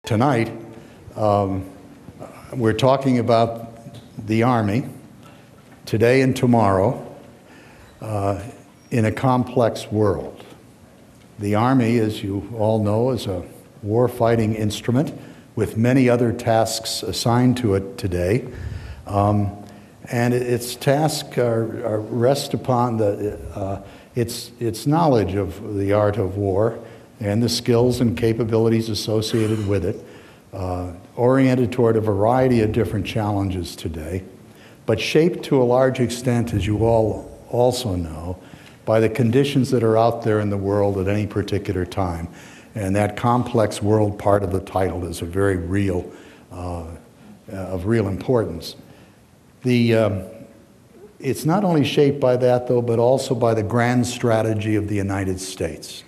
Tonight, we're talking about the Army today and tomorrow in a complex world. The Army, as you all know, is a war-fighting instrument with many other tasks assigned to it today. And its tasks rest upon its knowledge of the art of war and the skills and capabilities associated with it, oriented toward a variety of different challenges today, but shaped to a large extent, as you all also know, by the conditions that are out there in the world at any particular time. And that complex world part of the title is a very real, of real importance. It's not only shaped by that, though, but also by the grand strategy of the United States.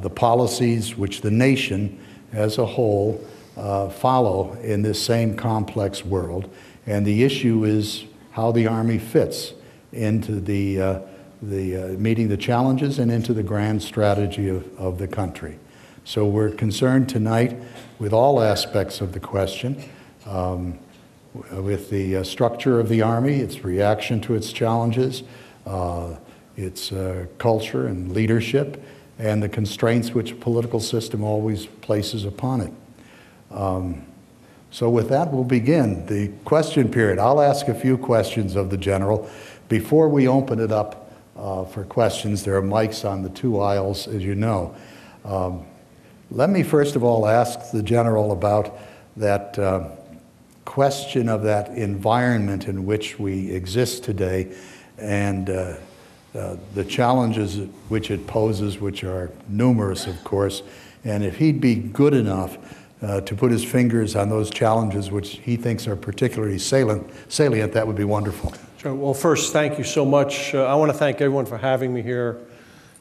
The policies which the nation as a whole follow in this same complex world. And the issue is how the Army fits into meeting the challenges and into the grand strategy of the country. So we're concerned tonight with all aspects of the question, with the structure of the Army, its reaction to its challenges, its culture and leadership, and the constraints which a political system always places upon it. So with that, we'll begin the question period. I'll ask a few questions of the General. Before we open it up for questions, there are mics on the two aisles, as you know. Let me first of all ask the General about that question of that environment in which we exist today and the challenges which it poses, which are numerous, of course, and if he'd be good enough to put his fingers on those challenges which he thinks are particularly salient, that would be wonderful. Sure. Well, first, thank you so much. I want to thank everyone for having me here.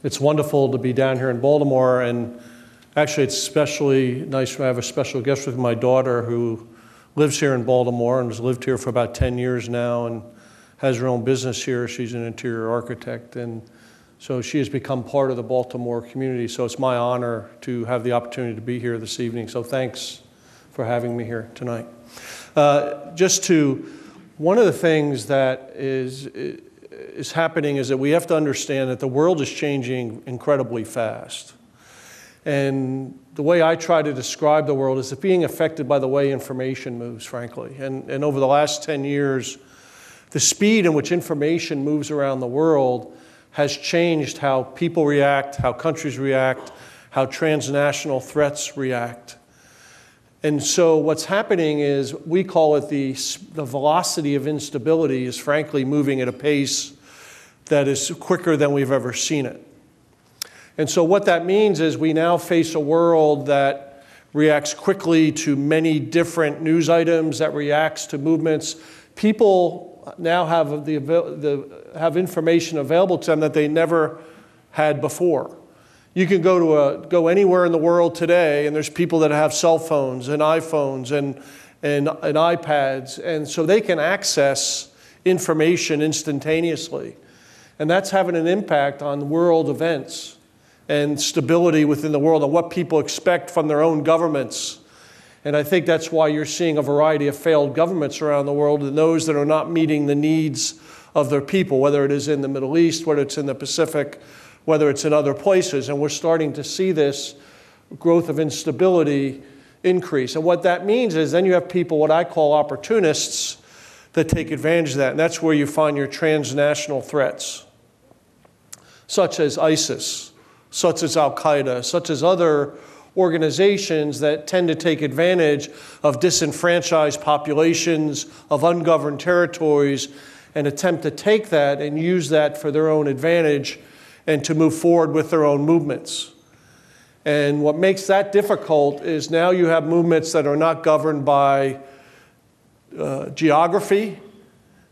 It's wonderful to be down here in Baltimore, and actually it's especially nice to have a special guest with my daughter who lives here in Baltimore and has lived here for about 10 years now and has her own business here. She's an interior architect, and so she has become part of the Baltimore community. So it's my honor to have the opportunity to be here this evening. So thanks for having me here tonight. One of the things that is happening is that we have to understand that the world is changing incredibly fast. And the way I try to describe the world is it's being affected by the way information moves, frankly. And over the last 10 years, the speed in which information moves around the world has changed how people react, how countries react, how transnational threats react. And so what's happening is we call it the velocity of instability is frankly moving at a pace that is quicker than we've ever seen it. And so what that means is we now face a world that reacts quickly to many different news items, that reacts to movements. People now have information available to them that they never had before. You can go anywhere in the world today, and there's people that have cell phones and iPhones and iPads, and so they can access information instantaneously. And that's having an impact on world events and stability within the world and what people expect from their own governments. And I think that's why you're seeing a variety of failed governments around the world and those that are not meeting the needs of their people, whether it is in the Middle East, whether it's in the Pacific, whether it's in other places. And we're starting to see this growth of instability increase. And what that means is then you have people, what I call opportunists, that take advantage of that. And that's where you find your transnational threats, such as ISIS, such as Al-Qaeda, such as other organizations that tend to take advantage of disenfranchised populations, of ungoverned territories, and attempt to take that and use that for their own advantage and to move forward with their own movements. And what makes that difficult is now you have movements that are not governed by geography,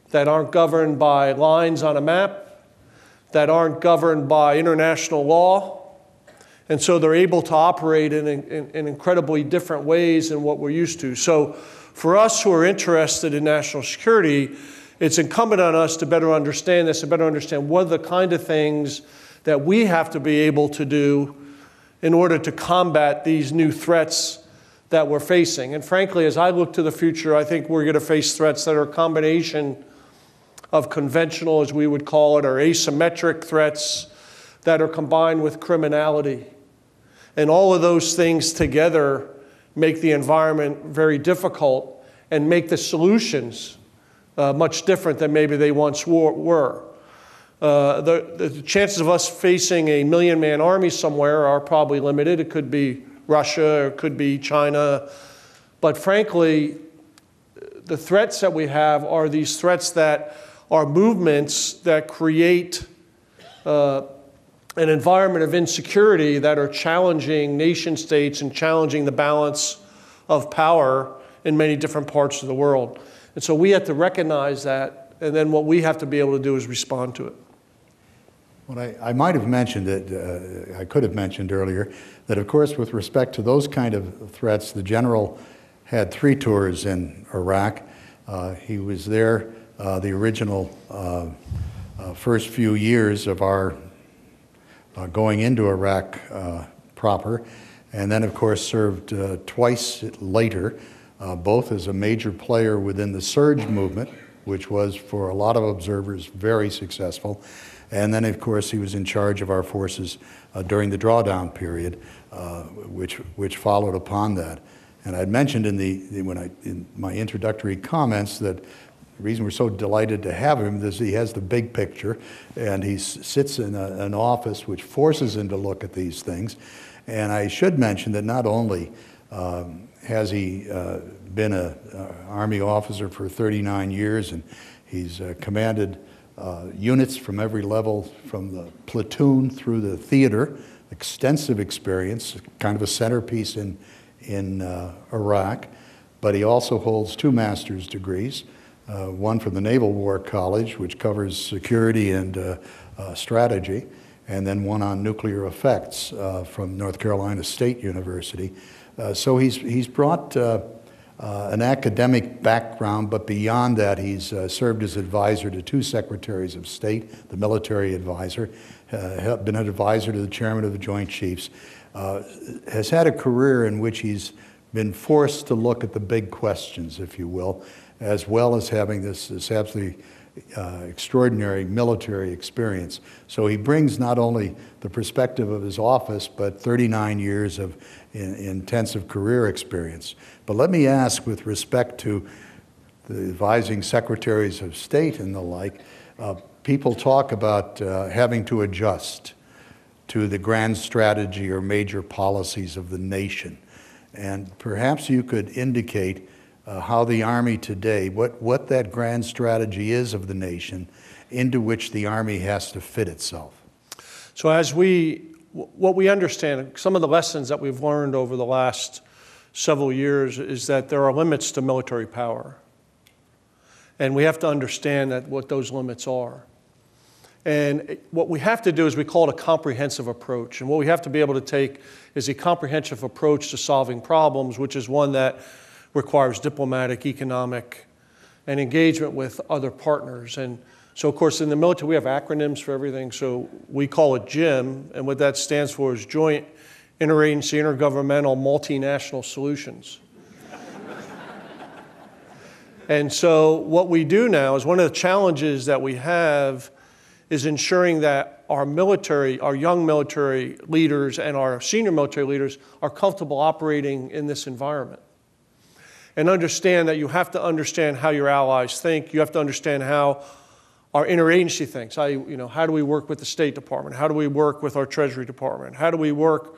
that aren't governed by lines on a map, that aren't governed by international law. And so they're able to operate in incredibly different ways than what we're used to. So for us who are interested in national security, it's incumbent on us to better understand this and better understand what are the kind of things that we have to be able to do in order to combat these new threats that we're facing. And frankly, as I look to the future, I think we're going to face threats that are a combination of conventional, as we would call it, or asymmetric threats that are combined with criminality. And all of those things together make the environment very difficult and make the solutions much different than maybe they once were. The chances of us facing a million-man army somewhere are probably limited. It could be Russia, or it could be China. But frankly, the threats that we have are these threats that are movements that create an environment of insecurity that are challenging nation states and challenging the balance of power in many different parts of the world. And so we have to recognize that, and then what we have to be able to do is respond to it. Well, I might have mentioned it, I could have mentioned earlier, that of course with respect to those kind of threats, the general had 3 tours in Iraq. He was there the original first few years of our going into Iraq proper, and then of course served twice later, both as a major player within the surge movement, which was for a lot of observers very successful. And then, of course, he was in charge of our forces during the drawdown period, which followed upon that. And I'd mentioned in my introductory comments that the reason we're so delighted to have him is he has the big picture, and he sits in an office which forces him to look at these things. And I should mention that not only has he been an Army officer for 39 years, and he's commanded units from every level, from the platoon through the theater, extensive experience, kind of a centerpiece in Iraq. But he also holds 2 master's degrees, one from the Naval War College, which covers security and strategy, and then one on nuclear effects from North Carolina State University. So he's brought an academic background, but beyond that, he's served as advisor to 2 secretaries of state, the military advisor, been an advisor to the chairman of the Joint Chiefs, has had a career in which he's been forced to look at the big questions, if you will, as well as having this absolutely extraordinary military experience. So he brings not only the perspective of his office, but 39 years of intensive career experience. But let me ask, with respect to the advising secretaries of state and the like, people talk about having to adjust to the grand strategy or major policies of the nation. And perhaps you could indicate how the Army today, what that grand strategy is of the nation into which the Army has to fit itself. So what we understand, some of the lessons that we've learned over the last several years is that there are limits to military power. And we have to understand what those limits are. And what we have to do is we call it a comprehensive approach. And what we have to be able to take is a comprehensive approach to solving problems, which is one that requires diplomatic, economic, and engagement with other partners. And so, of course, in the military, we have acronyms for everything. So we call it JIM, and what that stands for is Joint Interagency, Intergovernmental, Multinational Solutions. And so what we do now is one of the challenges that we have is ensuring that our military, our young military leaders and our senior military leaders are comfortable operating in this environment. And understand that you have to understand how your allies think. You have to understand how our interagency thinks. How do we work with the State Department? How do we work with our Treasury Department? How do we work,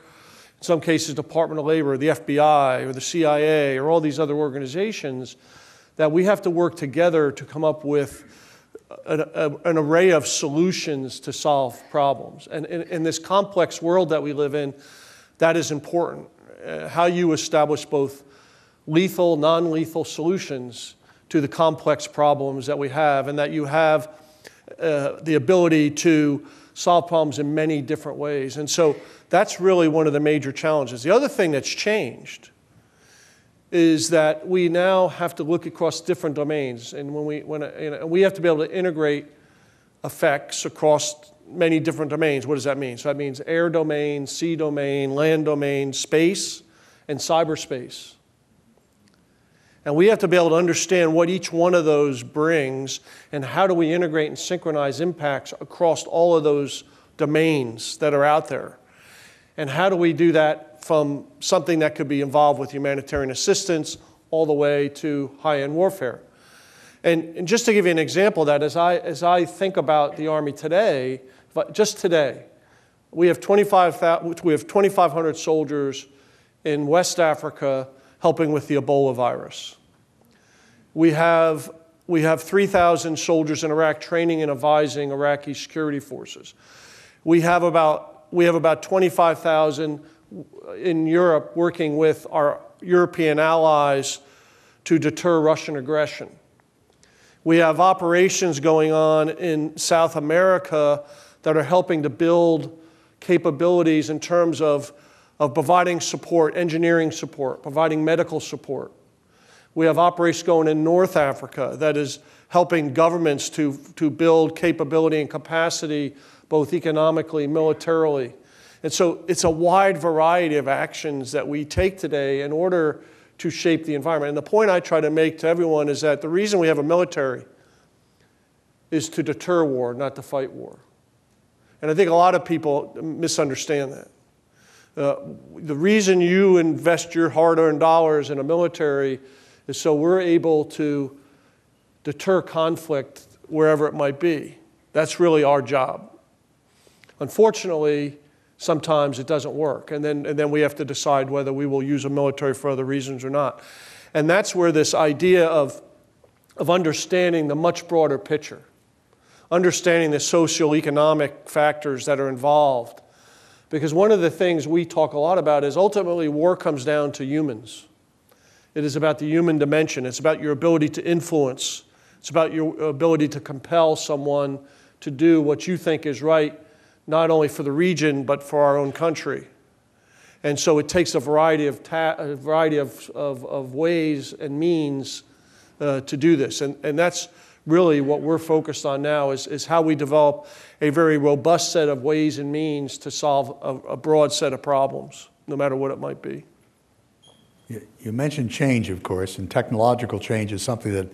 in some cases, Department of Labor, the FBI, or the CIA, or all these other organizations, that we have to work together to come up with an array of solutions to solve problems. And in this complex world that we live in, that is important. How you establish both lethal, non-lethal solutions to the complex problems that we have, and that you have the ability to solve problems in many different ways. And so that's really one of the major challenges. The other thing that's changed is that we now have to look across different domains, and we have to be able to integrate effects across many different domains. What does that mean? So that means air domain, sea domain, land domain, space, and cyberspace. And we have to be able to understand what each one of those brings and how do we integrate and synchronize impacts across all of those domains that are out there. And how do we do that from something that could be involved with humanitarian assistance all the way to high-end warfare. And just to give you an example of that, as I think about the Army today, just today, we have 2,500 soldiers in West Africa helping with the Ebola virus. We have 3,000 soldiers in Iraq training and advising Iraqi security forces. We have about 25,000 in Europe working with our European allies to deter Russian aggression. We have operations going on in South America that are helping to build capabilities in terms of providing support, engineering support, providing medical support. We have operations going in North Africa that is helping governments to build capability and capacity, both economically, militarily. And so it's a wide variety of actions that we take today in order to shape the environment. And the point I try to make to everyone is that the reason we have a military is to deter war, not to fight war. And I think a lot of people misunderstand that. The reason you invest your hard-earned dollars in a military is so we're able to deter conflict wherever it might be. That's really our job. Unfortunately, sometimes it doesn't work, and then we have to decide whether we will use a military for other reasons or not. And that's where this idea of understanding the much broader picture, understanding the socioeconomic factors that are involved. Because one of the things we talk a lot about is ultimately war comes down to humans. It is about the human dimension. It's about your ability to influence. It's about your ability to compel someone to do what you think is right, not only for the region, but for our own country. And so it takes a variety of ways and means to do this. And that's really what we're focused on now is how we develop a very robust set of ways and means to solve a broad set of problems, no matter what it might be. You mentioned change, of course, and technological change is something that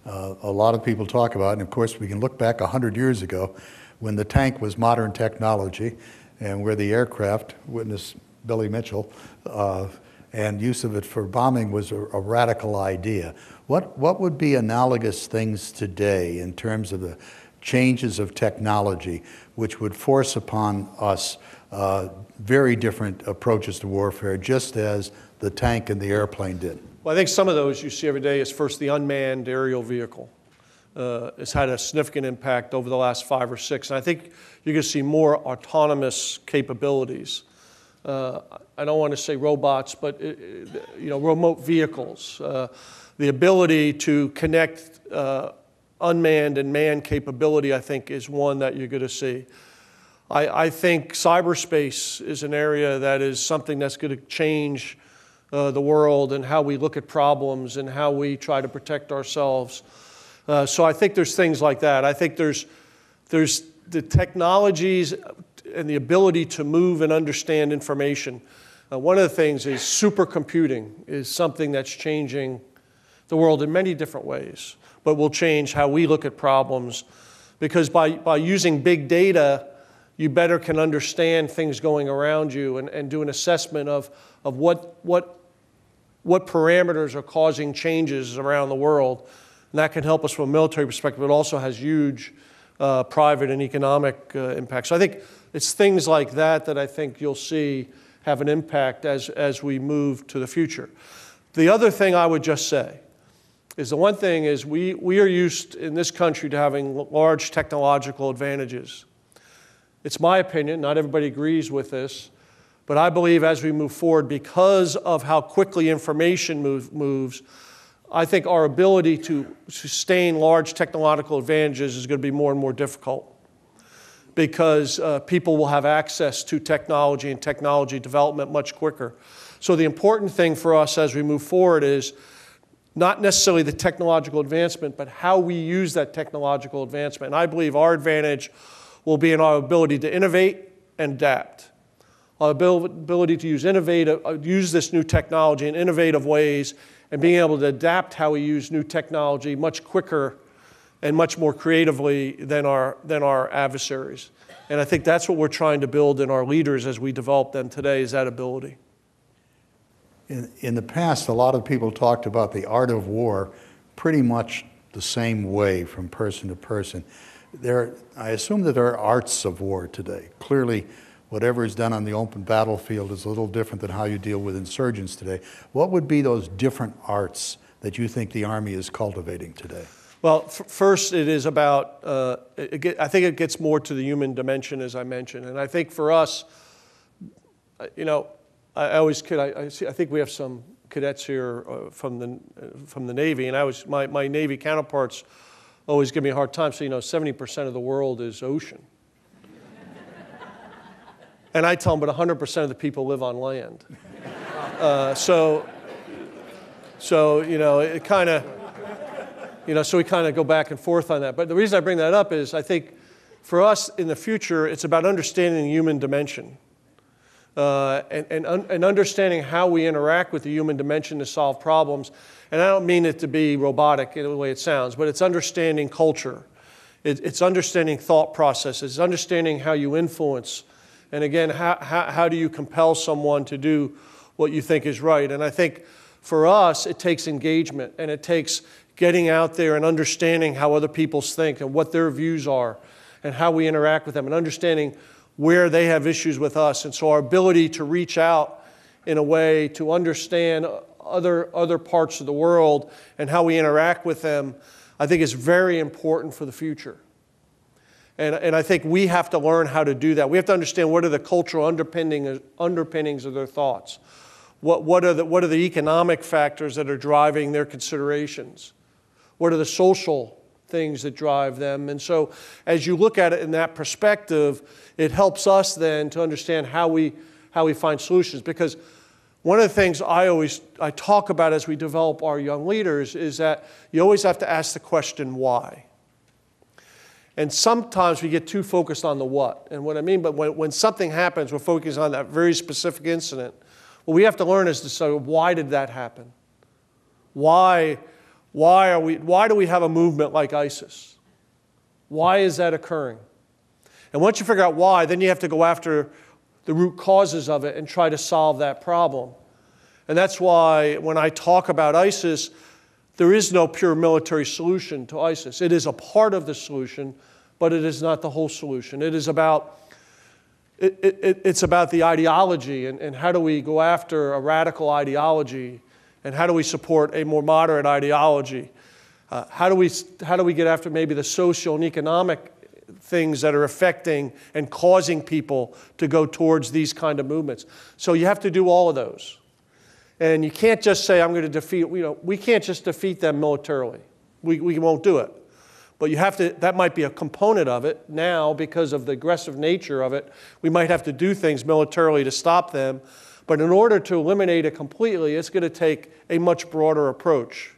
a lot of people talk about. And of course, we can look back 100 years ago when the tank was modern technology and where the aircraft, witness Billy Mitchell, and use of it for bombing was a radical idea. What would be analogous things today in terms of the changes of technology which would force upon us very different approaches to warfare, just as the tank and the airplane did? Well, I think some of those you see every day is first the unmanned aerial vehicle. It's had a significant impact over the last 5 or 6. And I think you're going to see more autonomous capabilities. I don't want to say robots, but remote vehicles. The ability to connect unmanned and manned capability, I think, is one that you're going to see. I think cyberspace is an area that is something that's going to change the world and how we look at problems and how we try to protect ourselves. So I think there's things like that. I think there's the technologies and the ability to move and understand information. One of the things is supercomputing is something that's changing the world in many different ways, but will change how we look at problems. Because by using big data, you better can understand things going around you and do an assessment of what parameters are causing changes around the world. And that can help us from a military perspective. It also has huge private and economic impacts. So I think it's things like that that I think you'll see have an impact as we move to the future. The other thing I would just say is the one thing is we are used in this country to having large technological advantages. It's my opinion, not everybody agrees with this, but I believe as we move forward, because of how quickly information moves, I think our ability to sustain large technological advantages is going to be more and more difficult because people will have access to technology and technology development much quicker. So the important thing for us as we move forward is not necessarily the technological advancement, but how we use that technological advancement. And I believe our advantage will be in our ability to innovate and adapt. our ability to use this new technology in innovative ways, and being able to adapt how we use new technology much quicker and much more creatively than our adversaries. And I think that's what we're trying to build in our leaders as we develop them today, is that ability. In the past, a lot of people talked about the art of war pretty much the same way from person to person. I assume that there are arts of war today. Clearly, whatever is done on the open battlefield is a little different than how you deal with insurgents today. What would be those different arts that you think the Army is cultivating today? Well, first, it is about, I think it gets more to the human dimension, as I mentioned. And I think for us, you know, I always kid, I think we have some cadets here from the Navy, and my Navy counterparts always give me a hard time. So, you know, 70% of the world is ocean. And I tell them, but 100% of the people live on land. So, you know, it kind of, you know, so we kind of go back and forth on that. But the reason I bring that up is I think for us in the future, it's about understanding the human dimension and understanding how we interact with the human dimension to solve problems. And I don't mean it to be robotic in the way it sounds, but it's understanding culture. It's understanding thought processes. It's understanding how you influence. And again, how do you compel someone to do what you think is right? And I think for us, it takes engagement, and it takes getting out there and understanding how other people think and what their views are and how we interact with them, and understanding where they have issues with us. And so our ability to reach out in a way to understand other parts of the world and how we interact with them, I think is very important for the future. And I think we have to learn how to do that. We have to understand what are the cultural underpinnings of their thoughts. What are the economic factors that are driving their considerations? What are the social things that drive them? And so as you look at it in that perspective, it helps us then to understand how we find solutions. Because one of the things I talk about as we develop our young leaders is that you always have to ask the question, why? And sometimes we get too focused on the what. And what I mean, but when something happens, we're focused on that very specific incident. What we have to learn is to say, why did that happen? Why do we have a movement like ISIS? Why is that occurring? And once you figure out why, then you have to go after the root causes of it and try to solve that problem. And that's why when I talk about ISIS, there is no pure military solution to ISIS. It is a part of the solution, but it is not the whole solution. It is about, it's about the ideology and how do we go after a radical ideology, and how do we support a more moderate ideology? How do we get after maybe the social and economic things that are affecting and causing people to go towards these kind of movements? So you have to do all of those. And you can't just say, I'm going to defeat, you know, we can't just defeat them militarily. We won't do it. But you have to, that might be a component of it now because of the aggressive nature of it. We might have to do things militarily to stop them. But in order to eliminate it completely, it's going to take a much broader approach.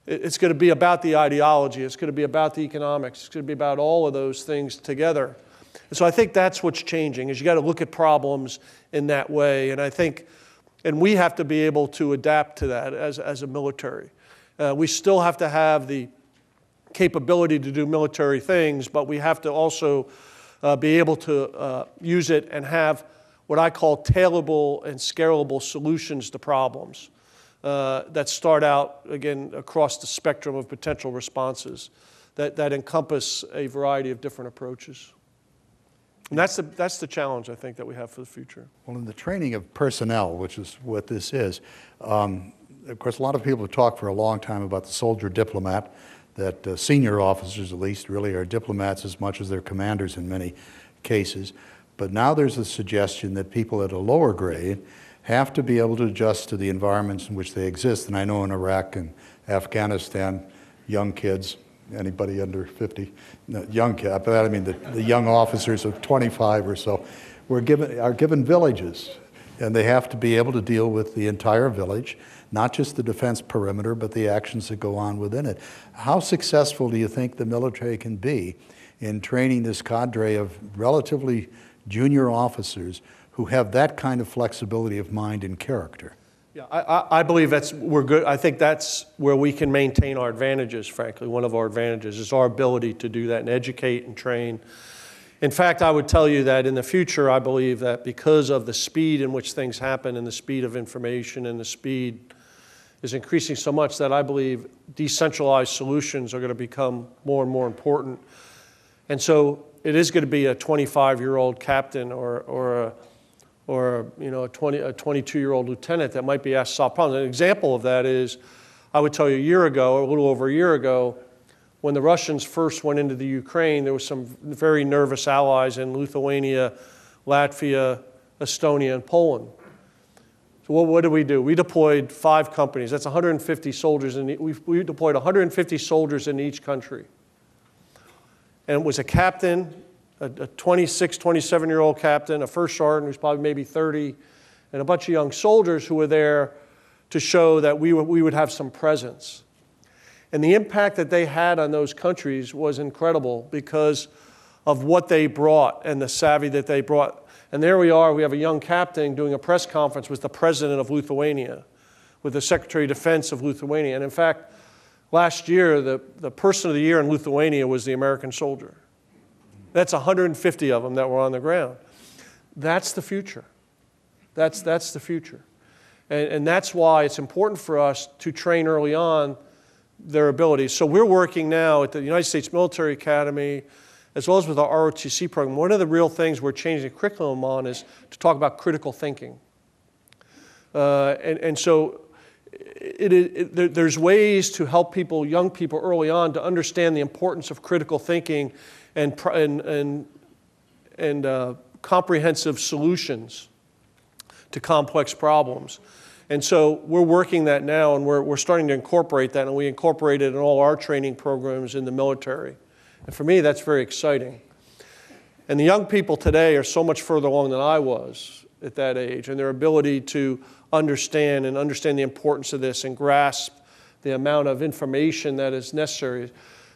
It's going to be about the ideology. It's going to be about the economics. It's going to be about all of those things together. And so I think that's what's changing, is you got to look at problems in that way. And I think, and we have to be able to adapt to that as a military. We still have to have the capability to do military things, but we have to also be able to use it and have what I call tailorable and scalable solutions to problems that start out, again, across the spectrum of potential responses that encompass a variety of different approaches. And that's the challenge, I think, that we have for the future. Well, in the training of personnel, which is what this is, of course, a lot of people have talked for a long time about the soldier diplomat, that senior officers, at least, really are diplomats as much as they're commanders in many cases. But now there's a suggestion that people at a lower grade have to be able to adjust to the environments in which they exist. And I know in Iraq and Afghanistan, young kids, anybody under 50, no, young kids, but I mean the young officers of 25 or so, are given villages. And they have to be able to deal with the entire village, not just the defense perimeter, but the actions that go on within it. How successful do you think the military can be in training this cadre of relatively junior officers who have that kind of flexibility of mind and character. Yeah, I believe we're good. I think that's where we can maintain our advantages, frankly. One of our advantages is our ability to do that and educate and train. In fact, I would tell you that in the future, I believe that because of the speed in which things happen and the speed of information and the speed is increasing so much that I believe decentralized solutions are going to become more and more important. And so it is going to be a 25-year-old captain or a 22-year-old lieutenant that might be asked to solve problems. An example of that is, I would tell you a year ago, or a little over a year ago, when the Russians first went into the Ukraine, there were some very nervous allies in Lithuania, Latvia, Estonia, and Poland. So what did we do? We deployed 5 companies. That's 150 soldiers. We deployed 150 soldiers in each country. And it was a captain, a 26, 27-year-old captain, a first sergeant who's probably maybe 30, and a bunch of young soldiers who were there to show that we would have some presence. And the impact that they had on those countries was incredible because of what they brought and the savvy that they brought. And there we are, we have a young captain doing a press conference with the president of Lithuania, with the Secretary of Defense of Lithuania. And in fact, last year, the person of the year in Lithuania was the American soldier. That's 150 of them that were on the ground. That's the future. That's the future. And that's why it's important for us to train early on their abilities. So we're working now at the United States Military Academy, as well as with our ROTC program. One of the real things we're changing the curriculum on is to talk about critical thinking. So there's ways to help young people early on to understand the importance of critical thinking and comprehensive solutions to complex problems. And so we're working that now, and we're starting to incorporate that, and we incorporate it in all our training programs in the military. And for me, that's very exciting. And the young people today are so much further along than I was at that age, and their ability to understand the importance of this and grasp the amount of information that is necessary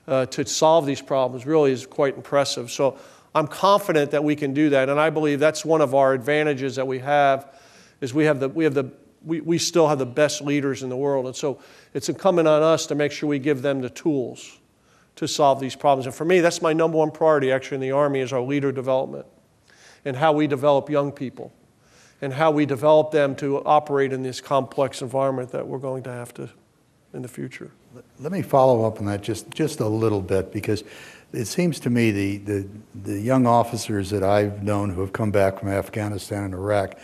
to solve these problems really is quite impressive. So I'm confident that we can do that, and I believe that's one of our advantages that we have, is we still have the best leaders in the world. And so it's incumbent on us to make sure we give them the tools to solve these problems. And for me, that's my number one priority actually in the Army, is our leader development and how we develop young people and how we develop them to operate in this complex environment that we're going to have to in the future. Let me follow up on that just a little bit, because it seems to me the young officers that I've known who have come back from Afghanistan and Iraq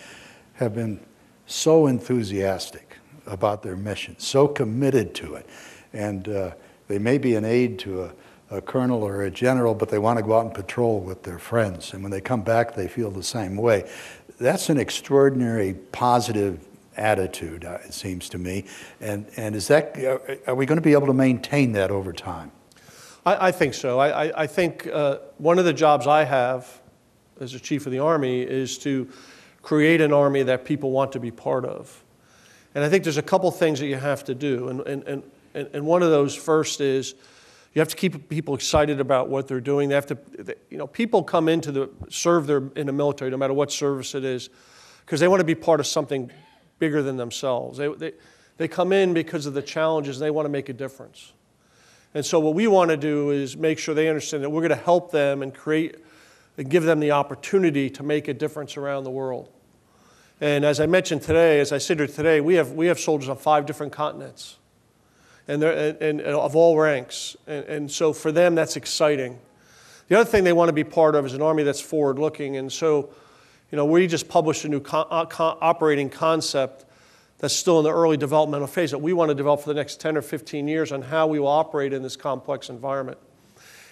have been so enthusiastic about their mission, so committed to it. And they may be an aide to a colonel or a general, but they want to go out and patrol with their friends. And when they come back, they feel the same way. That's an extraordinary positive attitude, it seems to me. And are we going to be able to maintain that over time? I think so. I think one of the jobs I have as a chief of the Army is to create an Army that people want to be part of. And I think there's a couple things that you have to do. And one of those first is you have to keep people excited about what they're doing. People come in to serve in the military, no matter what service it is, because they want to be part of something bigger than themselves. They come in because of the challenges, and they want to make a difference. And so what we want to do is make sure they understand that we're going to help them and give them the opportunity to make a difference around the world. And as I mentioned today, as I sit here today, we have soldiers on 5 different continents, and of all ranks. And so for them, that's exciting. The other thing they want to be part of is an Army that's forward-looking. And so, we just published a new operating concept that's still in the early developmental phase that we want to develop for the next 10 or 15 years on how we will operate in this complex environment.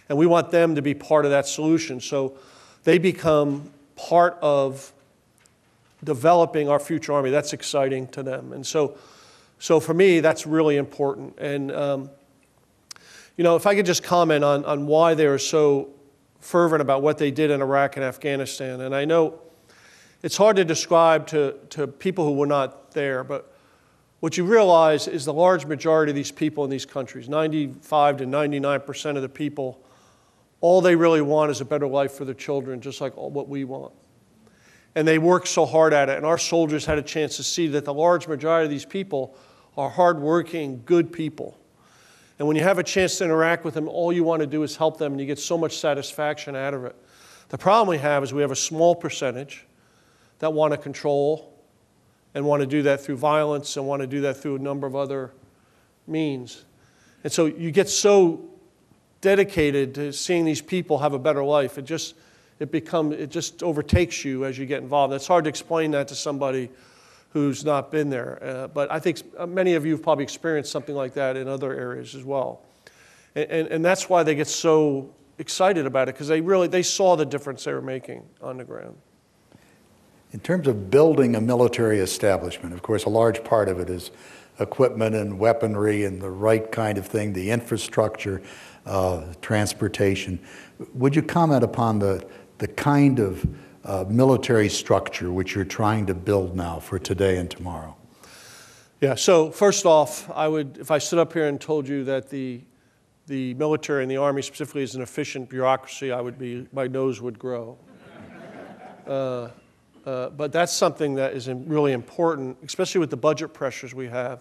And we want them to be part of that solution. So they become part of developing our future Army. That's exciting to them. And so for me, that's really important. And, if I could just comment on why they are so fervent about what they did in Iraq and Afghanistan. And I know it's hard to describe to people who were not there, but what you realize is the large majority of these people in these countries, 95 to 99% of the people, all they really want is a better life for their children, just like what we want. And they work so hard at it. And our soldiers had a chance to see that the large majority of these people are hardworking, good people. And when you have a chance to interact with them, all you want to do is help them, and you get so much satisfaction out of it. The problem we have is we have a small percentage that want to control and want to do that through violence and want to do that through a number of other means. And so you get so dedicated to seeing these people have a better life. It just overtakes you as you get involved. It's hard to explain that to somebody who's not been there. But I think many of you have probably experienced something like that in other areas as well. And that's why they get so excited about it, because they saw the difference they were making on the ground. In terms of building a military establishment, of course, a large part of it is equipment and weaponry and the right kind of thing, the infrastructure, transportation. Would you comment upon the kind of military structure which you're trying to build now for today and tomorrow? Yeah, so first off, if I stood up here and told you that the military and the Army specifically is an efficient bureaucracy, my nose would grow. But that's something that is really important, especially with the budget pressures we have,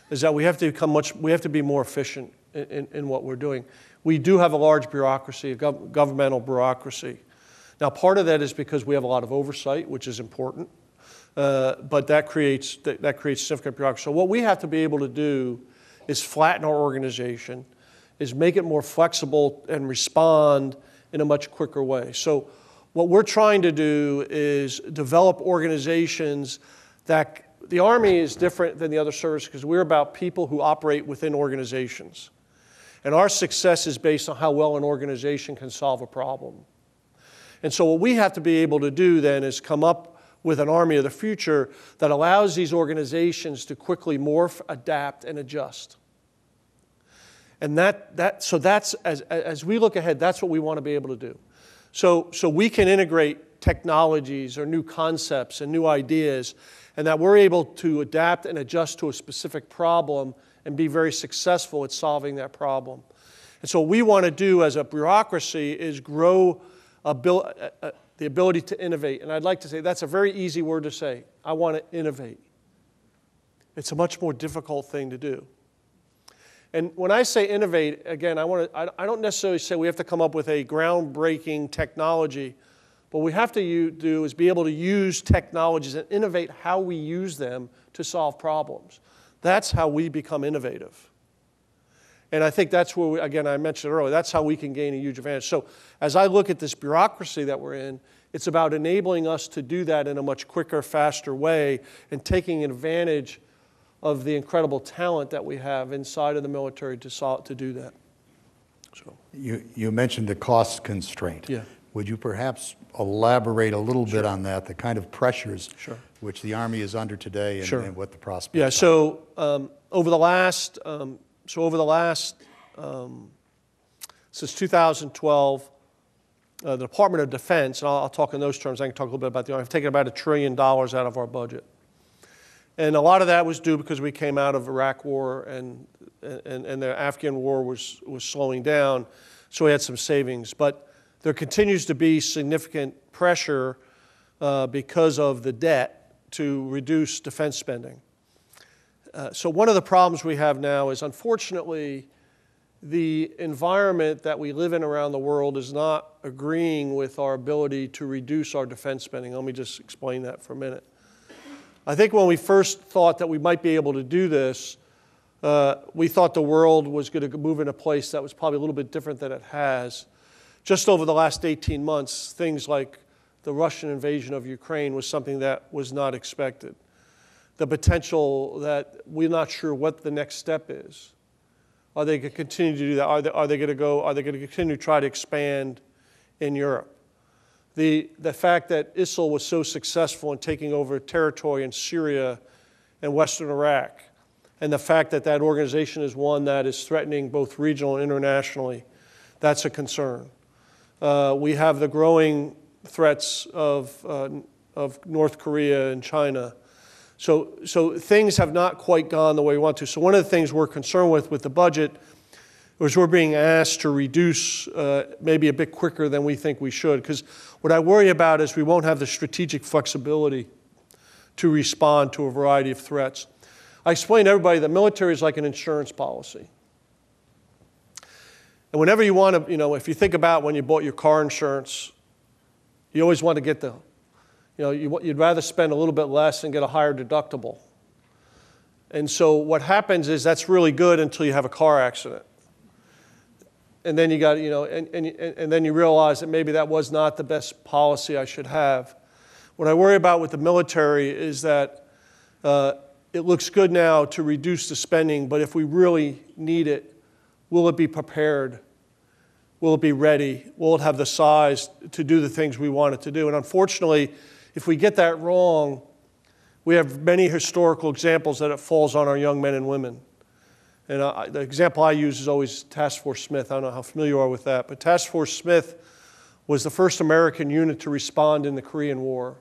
is that we have to be more efficient in what we're doing. We do have a large bureaucracy, a governmental bureaucracy. Now, part of that is because we have a lot of oversight, which is important, but that creates significant bureaucracy. So what we have to be able to do is flatten our organization, is make it more flexible and respond in a much quicker way. So what we're trying to do is develop organizations that the Army is different than the other services because we're about people who operate within organizations. And our success is based on how well an organization can solve a problem. And so what we have to be able to do then is come up with an Army of the future that allows these organizations to quickly morph, adapt, and adjust. And so that's, as we look ahead, that's what we want to be able to do. So we can integrate technologies or new concepts and new ideas, and that we're able to adapt and adjust to a specific problem and be very successful at solving that problem. And so what we want to do as a bureaucracy is grow the ability to innovate. And I'd like to say that's a very easy word to say. I want to innovate. It's a much more difficult thing to do. And when I say innovate, again, I don't necessarily say we have to come up with a groundbreaking technology. What we have to do is be able to use technologies and innovate how we use them to solve problems. That's how we become innovative. And I think that's where, again, I mentioned earlier, that's how we can gain a huge advantage. So as I look at this bureaucracy that we're in, it's about enabling us to do that in a much quicker, faster way and taking advantage of the incredible talent that we have inside of the military to do that. So you mentioned the cost constraint. Yeah. Would you perhaps elaborate a little bit on that, the kind of pressures which the Army is under today and what the prospects are? So over the last, since 2012, the Department of Defense, and I'll talk in those terms, I can talk a little bit about the Army, have taken about $1 trillion out of our budget. And a lot of that was due because we came out of Iraq War and the Afghan War was slowing down, so we had some savings. But there continues to be significant pressure because of the debt to reduce defense spending. So one of the problems we have now is, unfortunately, the environment that we live in around the world is not agreeing with our ability to reduce our defense spending. Let me just explain that for a minute. I think when we first thought that we might be able to do this, we thought the world was going to move in a place that was probably a little bit different than it has. Just over the last 18 months, things like the Russian invasion of Ukraine was something that was not expected. The potential that we're not sure what the next step is. Are they going to continue to do that? Are they going to continue to try to expand in Europe? The fact that ISIL was so successful in taking over territory in Syria and Western Iraq, and the fact that that organization is one that is threatening both regional and internationally, that's a concern. We have the growing threats of North Korea and China. So things have not quite gone the way we want to. So one of the things we're concerned with the budget, is we're being asked to reduce maybe a bit quicker than we think we should. Because what I worry about is we won't have the strategic flexibility to respond to a variety of threats. I explain to everybody that military is like an insurance policy. And whenever you want to, if you think about when you bought your car insurance, you always want to get you'd rather spend a little bit less and get a higher deductible. And so what happens is that's really good until you have a car accident. And then you got, and then you realize that maybe that was not the best policy I should have. What I worry about with the military is that it looks good now to reduce the spending, but if we really need it, will it be prepared? Will it be ready? Will it have the size to do the things we want it to do? And unfortunately, if we get that wrong, we have many historical examples that it falls on our young men and women. And the example I use is always Task Force Smith. I don't know how familiar you are with that, but Task Force Smith was the first American unit to respond in the Korean War.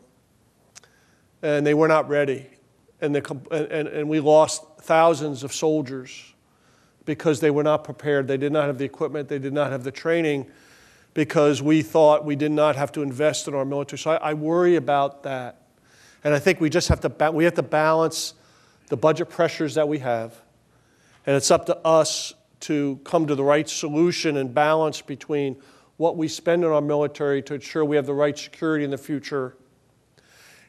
And they were not ready. And we lost thousands of soldiers because they were not prepared. They did not have the equipment. They did not have the training because we thought we did not have to invest in our military. So I worry about that. And I think we just have to balance the budget pressures that we have. And it's up to us to come to the right solution and balance between what we spend on our military to ensure we have the right security in the future,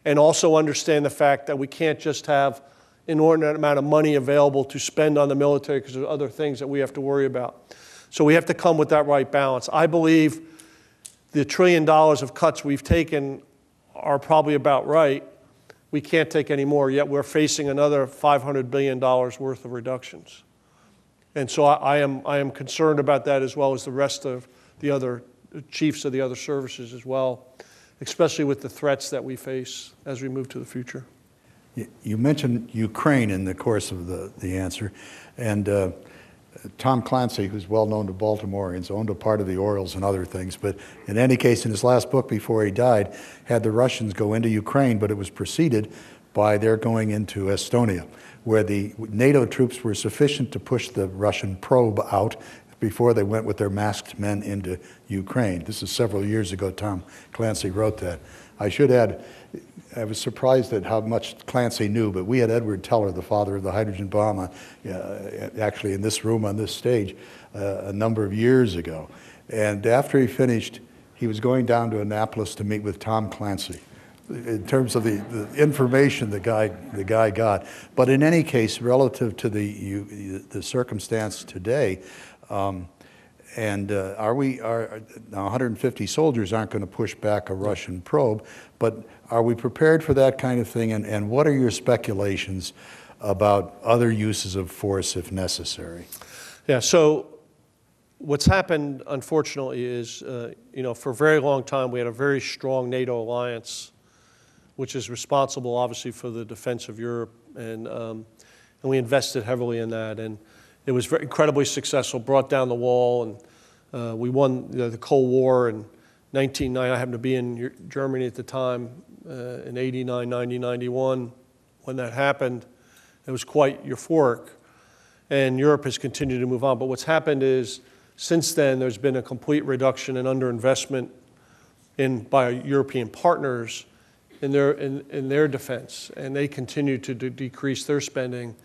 and also understand the fact that we can't just have an inordinate amount of money available to spend on the military because there are other things that we have to worry about. So we have to come with that right balance. I believe the $1 trillion of cuts we've taken are probably about right. We can't take any more, yet we're facing another $500 billion worth of reductions. And so I am concerned about that, as well as the rest of the other chiefs of the other services as well, especially with the threats that we face as we move to the future. You mentioned Ukraine in the course of the answer, and Tom Clancy, who's well known to Baltimoreans, owned a part of the Orioles and other things, but in any case, in his last book before he died, had the Russians go into Ukraine, but it was preceded by their going into Estonia, where the NATO troops were sufficient to push the Russian probe out before they went with their masked men into Ukraine. This is several years ago. Tom Clancy wrote that. I should add, I was surprised at how much Clancy knew, but we had Edward Teller, the father of the hydrogen bomb, actually in this room on this stage a number of years ago. And after he finished, he was going down to Annapolis to meet with Tom Clancy in terms of the information the guy got. But in any case, relative to the circumstance today, now 150 soldiers aren't going to push back a Russian probe, but are we prepared for that kind of thing? And what are your speculations about other uses of force if necessary? Yeah, so what's happened, unfortunately, is, for a very long time, we had a very strong NATO alliance, which is responsible, obviously, for the defense of Europe, and we invested heavily in that. And it was incredibly successful, brought down the wall, and we won the Cold War in 1990. I happened to be in Germany at the time in 89, 90, 91 when that happened. It was quite euphoric, and Europe has continued to move on. But what's happened is, since then, there's been a complete reduction in underinvestment by European partners in their defense, and they continue to decrease their spending.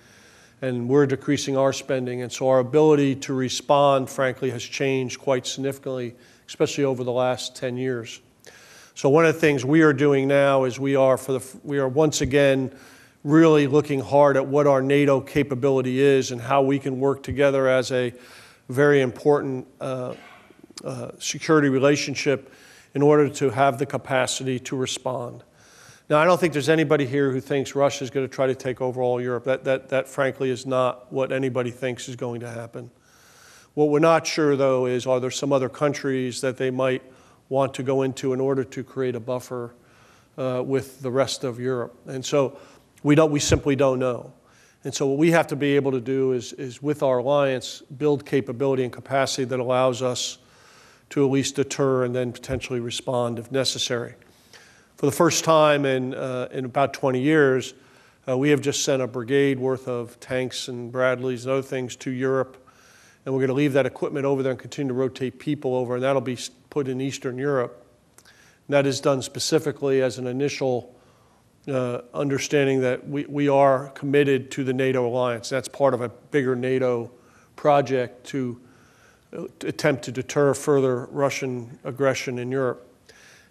And we're decreasing our spending. And so our ability to respond, frankly, has changed quite significantly, especially over the last 10 years. So one of the things we are doing now is we are once again really looking hard at what our NATO capability is and how we can work together as a very important security relationship in order to have the capacity to respond. Now, I don't think there's anybody here who thinks Russia is going to try to take over all Europe. That frankly, is not what anybody thinks is going to happen. What we're not sure, though, is are there some other countries that they might want to go into in order to create a buffer with the rest of Europe? And so we simply don't know. And so what we have to be able to do is with our alliance, build capability and capacity that allows us to at least deter and then potentially respond if necessary. For the first time in about 20 years, we have just sent a brigade worth of tanks and Bradleys and other things to Europe. and we're going to leave that equipment over there and continue to rotate people over, and that'll be put in Eastern Europe. And that is done specifically as an initial understanding that we are committed to the NATO alliance. That's part of a bigger NATO project to attempt to deter further Russian aggression in Europe.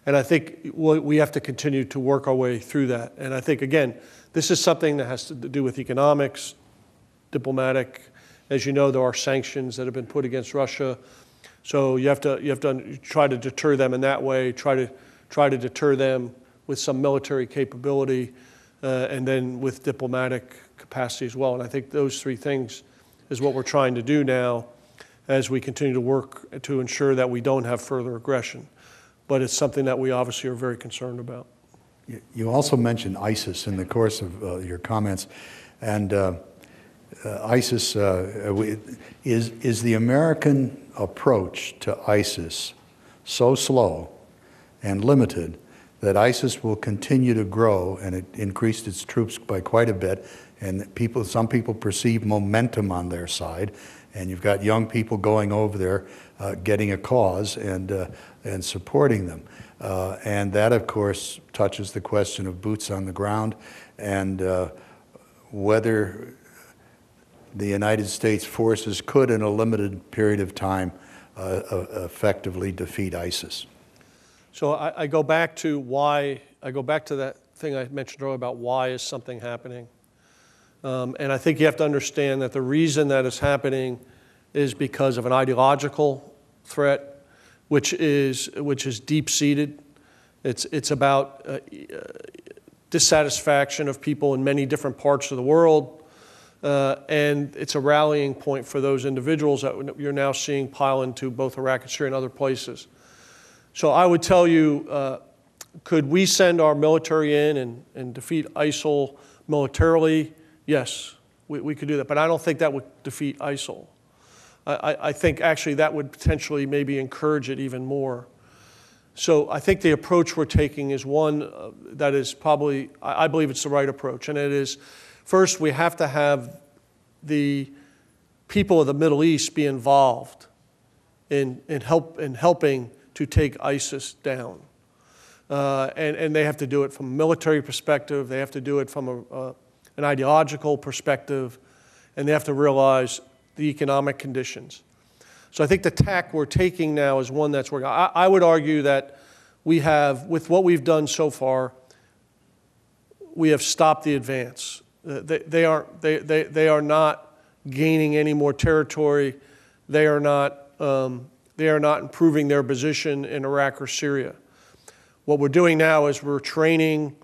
And I think we have to continue to work our way through that. And I think, again, this is something that has to do with economics, diplomatic. As you know, there are sanctions that have been put against Russia. So you have to try to deter them in that way, try to deter them with some military capability, and then with diplomatic capacity as well. And I think those three things is what we're trying to do now as we continue to work to ensure that we don't have further aggression. But it's something that we obviously are very concerned about. You also mentioned ISIS in the course of your comments, and ISIS is the American approach to ISIS so slow and limited that ISIS will continue to grow, and it increased its troops by quite a bit, and some people perceive momentum on their side, and you've got young people going over there getting a cause and supporting them. And that, of course, touches the question of boots on the ground and whether the United States forces could, in a limited period of time, effectively defeat ISIS. So I go back to that thing I mentioned earlier about why is something happening. And I think you have to understand that the reason that is happening is because of an ideological threat, which is deep-seated. It's about dissatisfaction of people in many different parts of the world, and it's a rallying point for those individuals that you're now seeing pile into both Iraq and Syria and other places. So I would tell you, could we send our military in and defeat ISIL militarily? Yes, we could do that, but I don't think that would defeat ISIL. I think actually that would potentially maybe encourage it even more. So I think the approach we're taking is one that is probably, I believe it's the right approach, and it is, first we have to have the people of the Middle East be involved in helping to take ISIS down. And they have to do it from a military perspective, they have to do it from an ideological perspective, and they have to realize the economic conditions. So I think the tack we're taking now is one that's working. I would argue that we have, with what we've done so far, we have stopped the advance. They are not gaining any more territory. They are not improving their position in Iraq or Syria. What we're doing now is we're training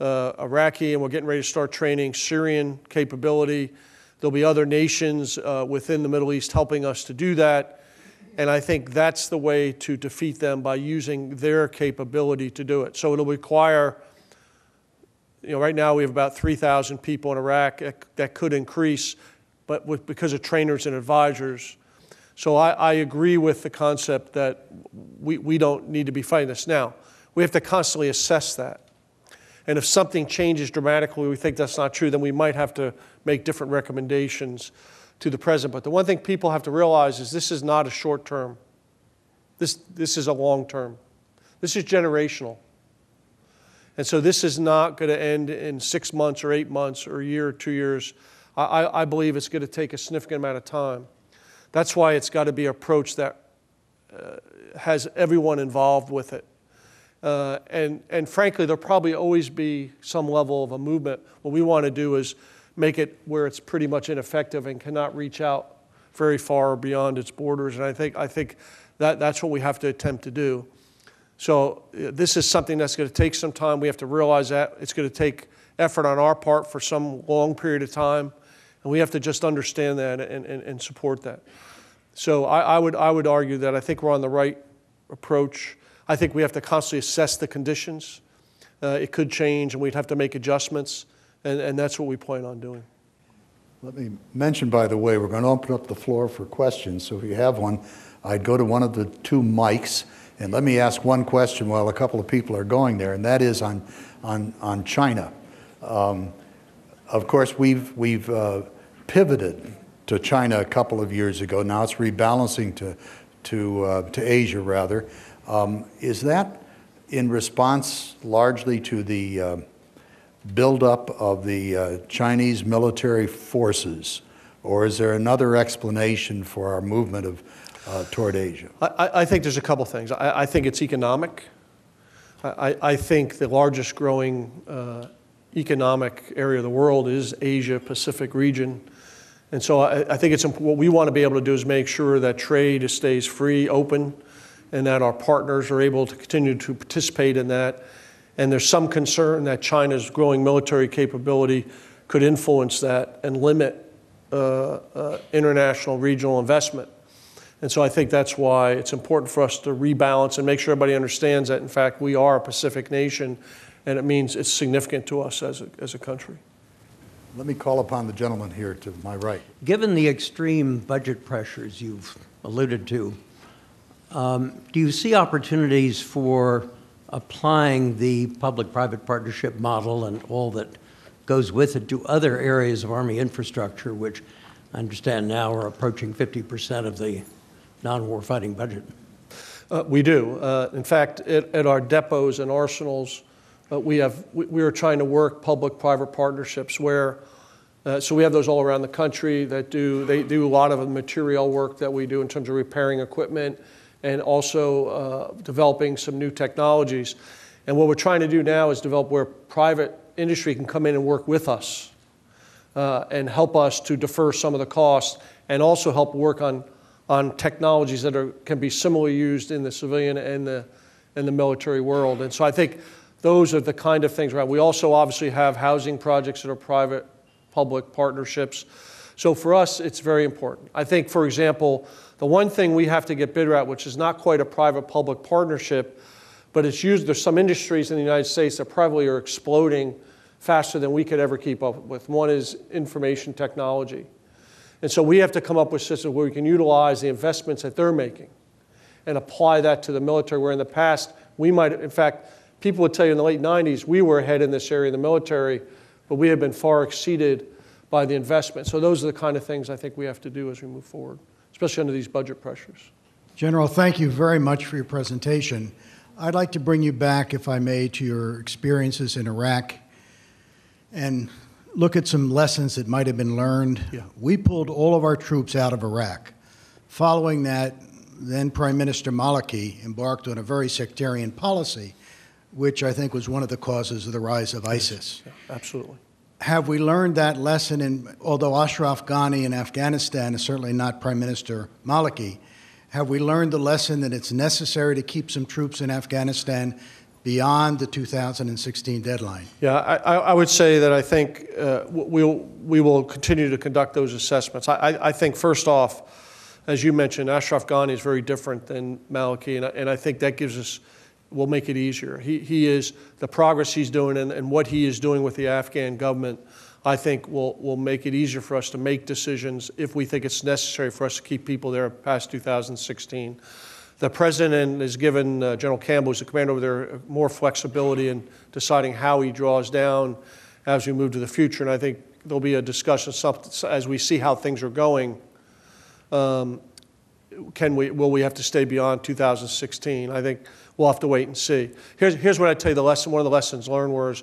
Iraqi, and we're getting ready to start training Syrian capability. There'll be other nations within the Middle East helping us to do that. And I think that's the way to defeat them, by using their capability to do it. So it'll require, right now we have about 3,000 people in Iraq. That could increase, but because of trainers and advisors. So I agree with the concept that we don't need to be fighting this now. We have to constantly assess that. And if something changes dramatically, we think that's not true, then we might have to make different recommendations to the president. But the one thing people have to realize is this is not a short term. This is a long term. This is generational. And so this is not going to end in 6 months or 8 months or a year or 2 years. I believe it's going to take a significant amount of time. That's why it's got to be an approach that has everyone involved with it. And frankly, there'll probably always be some level of a movement. What we want to do is make it where it's pretty much ineffective and cannot reach out very far beyond its borders. And I think that's what we have to attempt to do. So this is something that's going to take some time. We have to realize that. It's going to take effort on our part for some long period of time. And we have to just understand that and support that. So I would argue that I think we're on the right approach. I think we have to constantly assess the conditions. It could change, and we'd have to make adjustments, and that's what we plan on doing. Let me mention, by the way, we're going to open up the floor for questions. So if you have one, I'd go to one of the two mics, and let me ask one question while a couple of people are going there, and that is on China. Of course, we've pivoted to China a couple of years ago. Now it's rebalancing to Asia, rather. Is that in response largely to the buildup of the Chinese military forces, or is there another explanation for our movement toward Asia? I think there's a couple things. I think it's economic. I think the largest growing economic area of the world is Asia-Pacific region. And so I think what we want to be able to do is make sure that trade stays free, open, and that our partners are able to continue to participate in that. And there's some concern that China's growing military capability could influence that and limit international regional investment. And so I think that's why it's important for us to rebalance and make sure everybody understands that, in fact, we are a Pacific nation, and it means it's significant to us as a country. Let me call upon the gentleman here to my right. Given the extreme budget pressures you've alluded to, do you see opportunities for applying the public-private partnership model and all that goes with it to other areas of Army infrastructure, which I understand now are approaching 50% of the non-war fighting budget? We do. In fact, at our depots and arsenals, we are trying to work public-private partnerships where, so we have those all around the country that they do a lot of the material work that we do in terms of repairing equipment and also developing some new technologies. And what we're trying to do now is develop where private industry can come in and work with us and help us to defer some of the costs and also help work on technologies that can be similarly used in the civilian and the military world. And so I think those are the kind of things. Right? We also obviously have housing projects that are private-public partnerships. So for us, it's very important. I think, for example, the one thing we have to get better at, which is not quite a private-public partnership, but it's used, there's some industries in the United States that probably are exploding faster than we could ever keep up with. One is information technology. And so we have to come up with systems where we can utilize the investments that they're making and apply that to the military, where in the past, we might, in fact, people would tell you in the late 90s, we were ahead in this area in the military, but we have been far exceeded by the investment. So those are the kind of things I think we have to do as we move forward, especially under these budget pressures. General, thank you very much for your presentation. I'd like to bring you back, if I may, to your experiences in Iraq and look at some lessons that might have been learned. Yeah. We pulled all of our troops out of Iraq. Following that, then Prime Minister Maliki embarked on a very sectarian policy, which I think was one of the causes of the rise of ISIS. Yeah, absolutely. Have we learned that lesson? And although Ashraf Ghani in Afghanistan is certainly not Prime Minister Maliki, have we learned the lesson that it's necessary to keep some troops in Afghanistan beyond the 2016 deadline? Yeah, I would say that I think we will continue to conduct those assessments. I think first off, as you mentioned, Ashraf Ghani is very different than Maliki, and I think that will make it easier. He is, the progress he's doing and what he is doing with the Afghan government, I think will make it easier for us to make decisions if we think it's necessary for us to keep people there past 2016. The President has given General Campbell, who's the commander over there, more flexibility in deciding how he draws down as we move to the future. And I think there'll be a discussion as we see how things are going. Will we have to stay beyond 2016? I think we'll have to wait and see. Here's what I tell you, one of the lessons learned was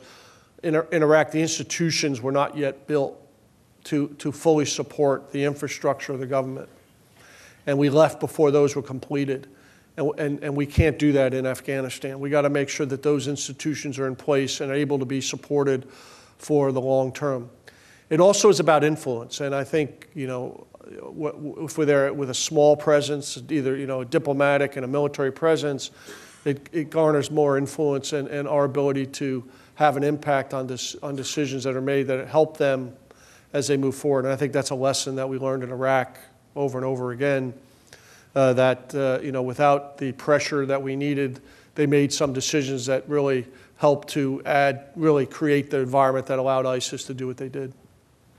in Iraq, the institutions were not yet built to fully support the infrastructure of the government. And we left before those were completed. And we can't do that in Afghanistan. We got to make sure that those institutions are in place and are able to be supported for the long term. It also is about influence. And I think, if we're there with a small presence, either, a diplomatic and a military presence, it garners more influence and our ability to have an impact on decisions that are made that help them as they move forward. And I think that's a lesson that we learned in Iraq over and over again, that without the pressure that we needed, they made some decisions that really helped to really create the environment that allowed ISIS to do what they did.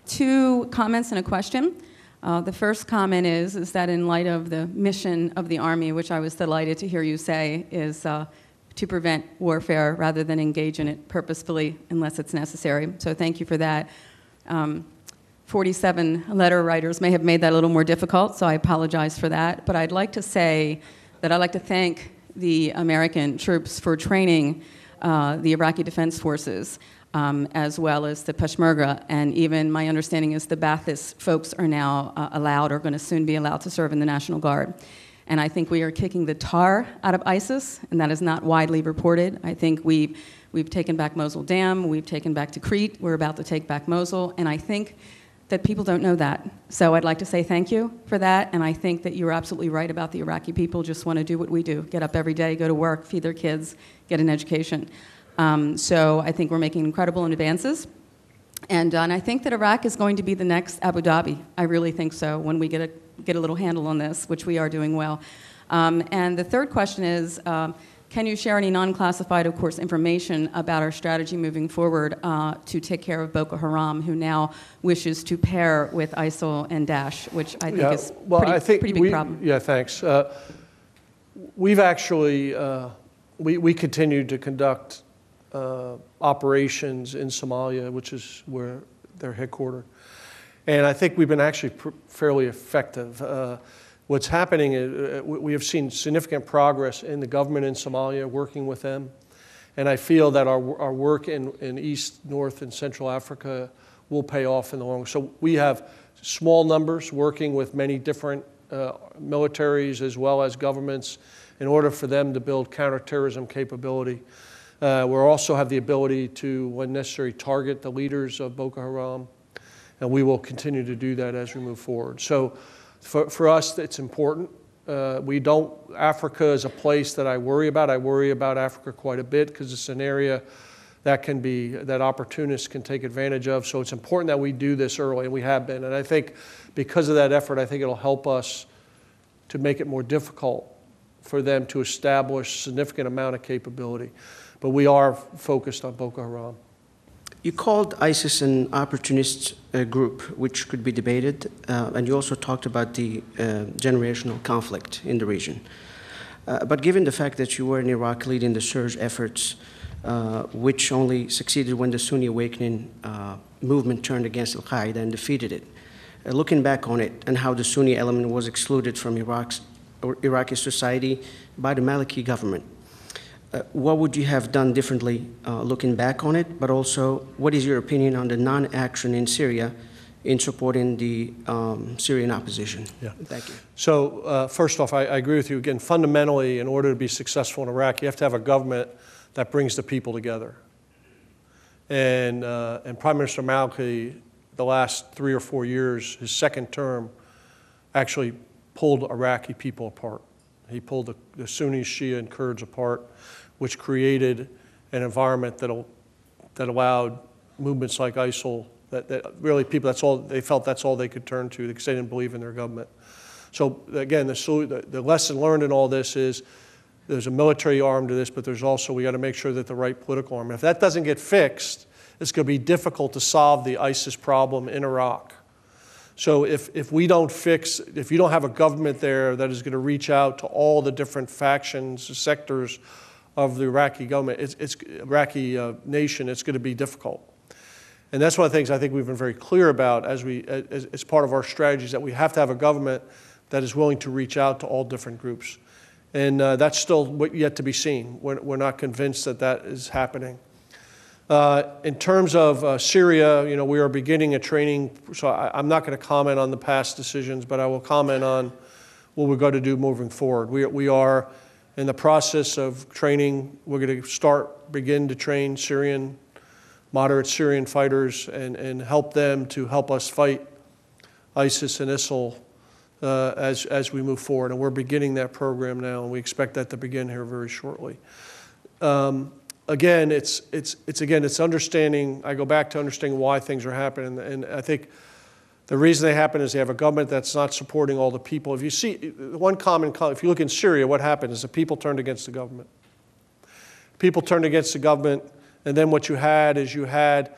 2 comments and a question. The first comment is that in light of the mission of the Army, which I was delighted to hear you say, is to prevent warfare rather than engage in it purposefully unless it's necessary. So thank you for that. 47 letter writers may have made that a little more difficult, so I apologize for that. But I'd like to say that I'd like to thank the American troops for training the Iraqi Defense Forces, as well as the Peshmerga, and even my understanding is the Ba'athist folks are now allowed, or going to soon be allowed to serve in the National Guard. And I think we are kicking the tar out of ISIS, and that is not widely reported. I think we've taken back Mosul Dam, we've taken back Tikrit, we're about to take back Mosul, and I think that people don't know that. So I'd like to say thank you for that, and I think that you're absolutely right about the Iraqi people just want to do what we do, get up every day, go to work, feed their kids, get an education. So I think we're making incredible advances. And I think that Iraq is going to be the next Abu Dhabi. I really think so, when we get a little handle on this, which we are doing well. And the third question is, can you share any non-classified, of course, information about our strategy moving forward to take care of Boko Haram, who now wishes to pair with ISIL and Daesh, which I think is pretty big problem. Yeah, thanks. We've actually, we continue to conduct operations in Somalia, which is where they're headquartered. And I think we've been actually fairly effective. What's happening is we have seen significant progress in the government in Somalia, working with them. And I feel that our work in East, North, and Central Africa will pay off in the long run. So we have small numbers working with many different militaries as well as governments in order for them to build counterterrorism capability. We also have the ability to, when necessary, target the leaders of Boko Haram. And we will continue to do that as we move forward. So for us, it's important. Africa is a place that I worry about. I worry about Africa quite a bit because it's an area that opportunists can take advantage of. So it's important that we do this early, and we have been. And I think because of that effort, I think it'll help us to make it more difficult for them to establish a significant amount of capability. But we are focused on Boko Haram. You called ISIS an opportunist group, which could be debated, and you also talked about the generational conflict in the region. But given the fact that you were in Iraq leading the surge efforts, which only succeeded when the Sunni awakening movement turned against al-Qaeda and defeated it, looking back on it and how the Sunni element was excluded from Iraqi society by the Maliki government, what would you have done differently looking back on it? But also, what is your opinion on the non-action in Syria in supporting the Syrian opposition? Yeah. Thank you. So first off, I agree with you. Again, fundamentally, in order to be successful in Iraq, you have to have a government that brings the people together. And Prime Minister Maliki, the last 3 or 4 years, his second term, actually pulled Iraqi people apart. He pulled the Sunnis, Shia, and Kurds apart, which created an environment that allowed movements like ISIL, that really people, they felt that's all they could turn to because they didn't believe in their government. So again, the lesson learned in all this is there's a military arm to this, but there's also, we got to make sure that the right political arm. If that doesn't get fixed, it's going to be difficult to solve the ISIS problem in Iraq. So if you don't have a government there that is going to reach out to all the different factions, sectors of the Iraqi government, Iraqi nation, it's going to be difficult. And that's one of the things I think we've been very clear about as part of our strategies, that we have to have a government that is willing to reach out to all different groups. And that's still yet to be seen. We're not convinced that that is happening. In terms of Syria, we are beginning a training, so I'm not going to comment on the past decisions, but I will comment on what we're going to do moving forward. We are in the process of training. We're going to begin to train moderate Syrian fighters and help them to help us fight ISIS and ISIL as we move forward. And we're beginning that program now, and we expect that to begin here very shortly. Again, it's understanding. I go back to understanding why things are happening, and I think the reason they happen is they have a government that's not supporting all the people. If you see if you look in Syria, what happened is the people turned against the government. People turned against the government, and then what you had is you had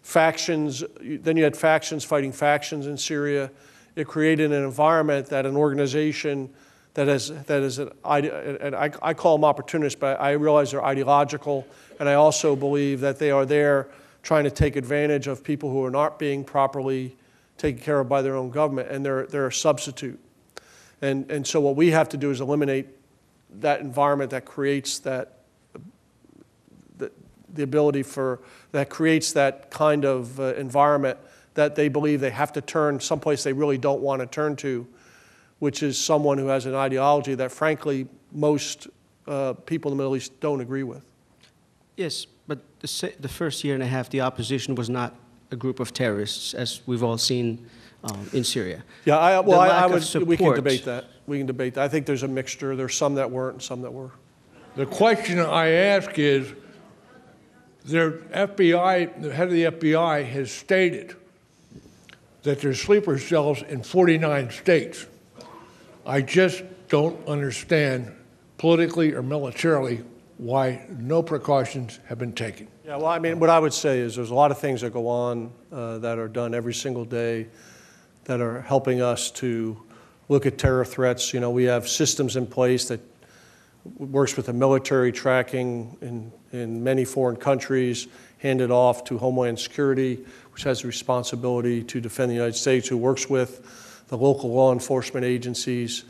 factions. Then you had factions fighting factions in Syria. It created an environment that an organization that is and I call them opportunists, but I realize they're ideological, and I also believe that they are there trying to take advantage of people who are not being properly taken care of by their own government, and they're a substitute. And so what we have to do is eliminate that environment that creates the ability that creates that kind of environment that they believe they have to turn someplace they really don't want to turn to, which is someone who has an ideology that, frankly, most people in the Middle East don't agree with. Yes, but the first year and a half, the opposition was not a group of terrorists, as we've all seen in Syria. Yeah, we can support. debate that. We can debate that. I think there's a mixture. There's some that weren't and some that were. The question I ask is, the head of the FBI has stated that there's sleeper cells in 49 states. I just don't understand politically or militarily why no precautions have been taken. Yeah, well, I mean, what I would say is there's a lot of things that go on that are done every single day that are helping us to look at terror threats. You know, we have systems in place that works with the military tracking in many foreign countries, handed off to Homeland Security, which has the responsibility to defend the United States, who works with the local law enforcement agencies.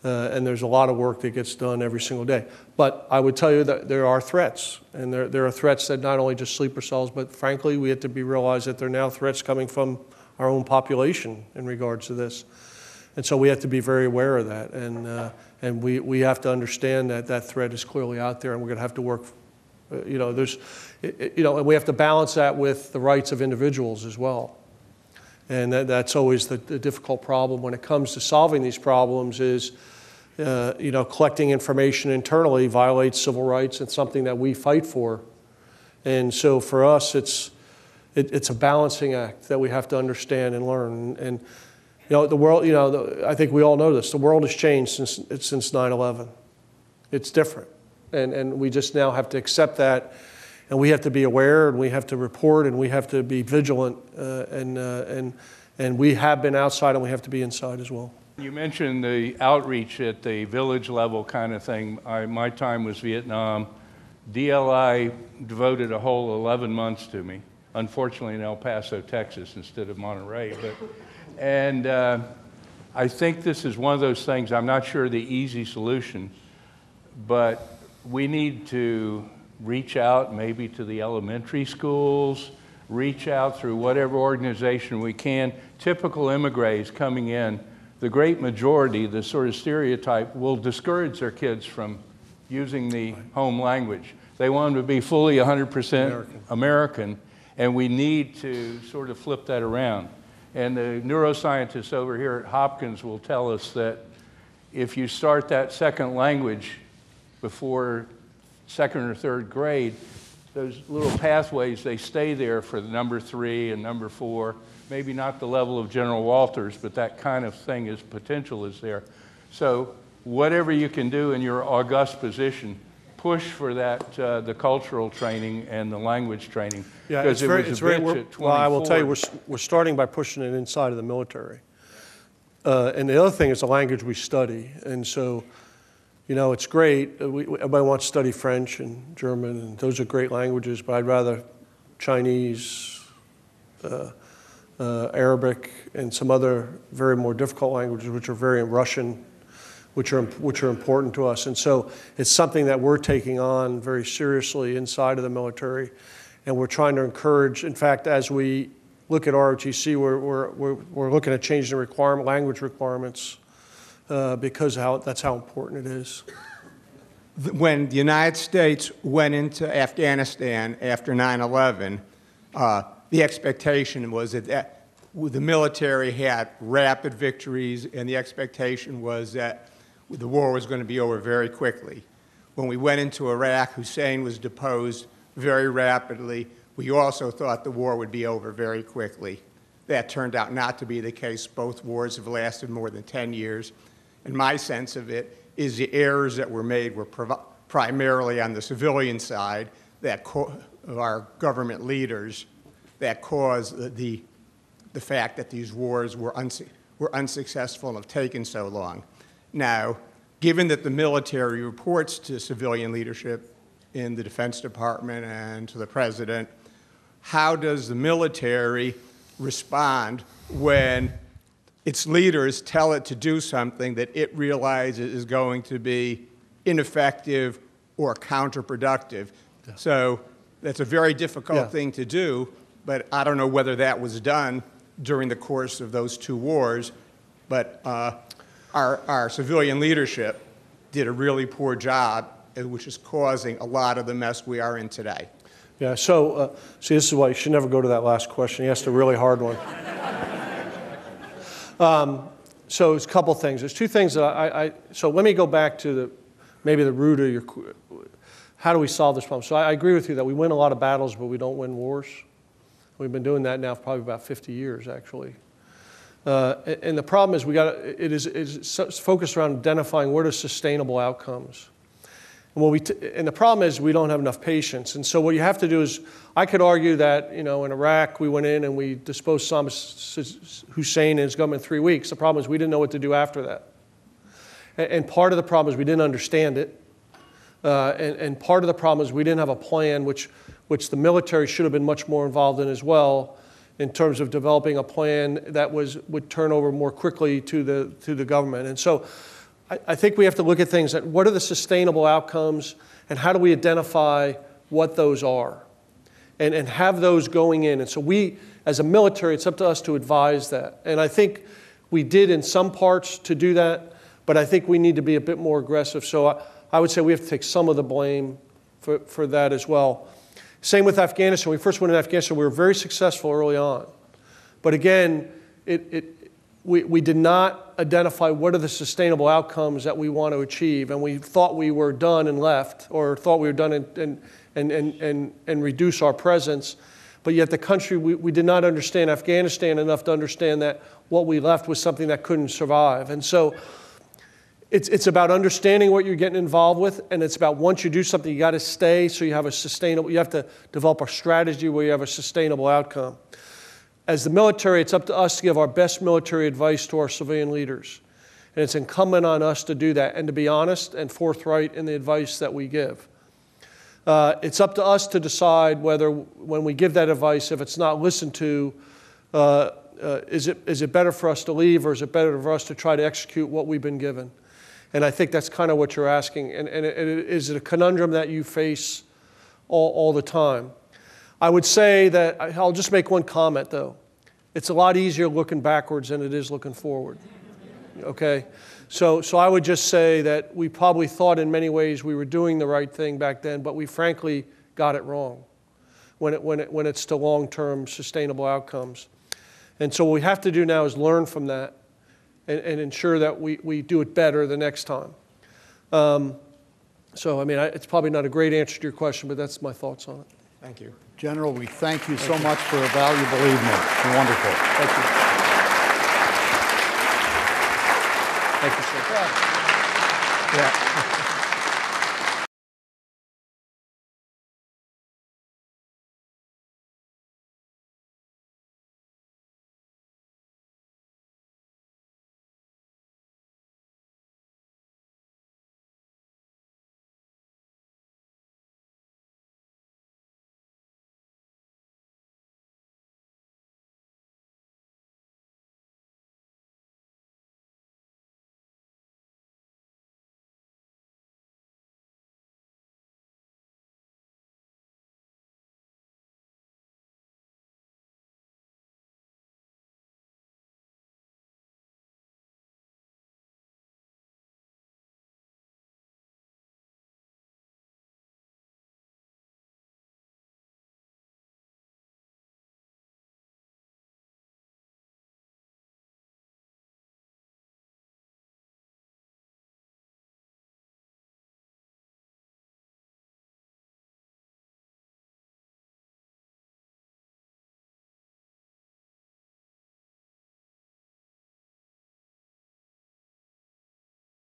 And there's a lot of work that gets done every single day. But I would tell you that there are threats, and there are threats that not only just sleeper cells, but frankly, we have to realize that there are now threats coming from our own population in regards to this. And so we have to be very aware of that, and we have to understand that that threat is clearly out there, and we're going to have to work. And we have to balance that with the rights of individuals as well. And that's always the difficult problem when it comes to solving these problems is, collecting information internally violates civil rights. It's something that we fight for. And so for us, it's a balancing act that we have to understand and learn. And the world, I think we all know this. The world has changed since 9/11. It's different. And we just now have to accept that. And we have to be aware, and we have to report, and we have to be vigilant, and we have been outside, and we have to be inside as well. You mentioned the outreach at the village level kind of thing. My time was Vietnam. DLI devoted a whole 11 months to me, unfortunately in El Paso, Texas, instead of Monterey. And I think this is one of those things, I'm not sure the easy solution, but we need to reach out maybe to the elementary schools, reach out through whatever organization we can. Typical immigrants coming in, the great majority, the sort of stereotype, will discourage their kids from using the home language. They want them to be fully 100% American, and we need to sort of flip that around. And the neuroscientists over here at Hopkins will tell us that if you start that second language before second or third grade, those little pathways, they stay there for the number 3 and number 4, maybe not the level of General Walters, but that kind of thing potential is there. So whatever you can do in your august position, push for that, the cultural training and the language training. Yeah, it's well, I will tell you, we're starting by pushing it inside of the military. And the other thing is the language we study. And so, it's great. Everybody wants to study French and German, and those are great languages, but I'd rather Chinese, Arabic, and some other very more difficult languages, which are very Russian, which are important to us. And so it's something that we're taking on very seriously inside of the military, and we're trying to encourage. In fact, as we look at ROTC, we're looking at changing the language requirements because that's how important it is. When the United States went into Afghanistan after 9/11, the expectation was that the military had rapid victories, and the expectation was that the war was going to be over very quickly. When we went into Iraq, Hussein was deposed very rapidly. We also thought the war would be over very quickly. That turned out not to be the case. Both wars have lasted more than 10 years. And my sense of it is the errors that were made were primarily on the civilian side of our government leaders that caused the fact that these wars were unsuccessful and have taken so long. Now, given that the military reports to civilian leadership in the Defense Department and to the President, how does the military respond when its leaders tell it to do something that it realizes is going to be ineffective or counterproductive. Yeah. So that's a very difficult thing to do, but I don't know whether that was done during the course of those 2 wars, but our civilian leadership did a really poor job, which is causing a lot of the mess we are in today. Yeah, so, see, this is why you should never go to that last question. You asked a really hard one. So it's a couple things. There's 2 things that so let me go back to maybe the root of your, how do we solve this problem? So I agree with you that we win a lot of battles, but we don't win wars. We've been doing that now for probably about 50 years, actually. And the problem is it's focused around identifying what are sustainable outcomes. And the problem is we don't have enough patience. And so what you have to do is, I could argue that, in Iraq we went in and we disposed Saddam Hussein and his government in 3 weeks. The problem is we didn't know what to do after that. And part of the problem is we didn't understand it. And part of the problem is we didn't have a plan, which the military should have been much more involved in as well, in terms of developing a plan that would turn over more quickly to the government. And so I think we have to look at things that what are the sustainable outcomes and how do we identify what those are and have those going in. And so we, as a military, it's up to us to advise that. And I think we did in some parts to do that, but I think we need to be a bit more aggressive. So I would say we have to take some of the blame for that as well. Same with Afghanistan. When we first went to Afghanistan, we were very successful early on. But again, we did not identify what are the sustainable outcomes that we want to achieve, and we thought we were done and left, or thought we were done and reduce our presence. But yet the country, we did not understand Afghanistan enough to understand that what we left was something that couldn't survive. And so it's about understanding what you're getting involved with, and it's about once you do something, you got to stay so you have a sustainable, you have to develop a strategy where you have a sustainable outcome. As the military, it's up to us to give our best military advice to our civilian leaders. And it's incumbent on us to do that and to be honest and forthright in the advice that we give. It's up to us to decide whether, when we give that advice, if it's not listened to, is it better for us to leave, or is it better for us to try to execute what we've been given? And I think that's kind of what you're asking. And is it a conundrum that you face all the time? I would say that, I'll just make one comment though. It's a lot easier looking backwards than it is looking forward, okay? So I would just say that we probably thought in many ways we were doing the right thing back then, but we frankly got it wrong when it's to long-term sustainable outcomes. And so what we have to do now is learn from that and ensure that we do it better the next time. So, I mean, it's probably not a great answer to your question, but that's my thoughts on it. Thank you. General, we thank you so much for a valuable evening. Wonderful. Thank you. Thank you, sir. Yeah.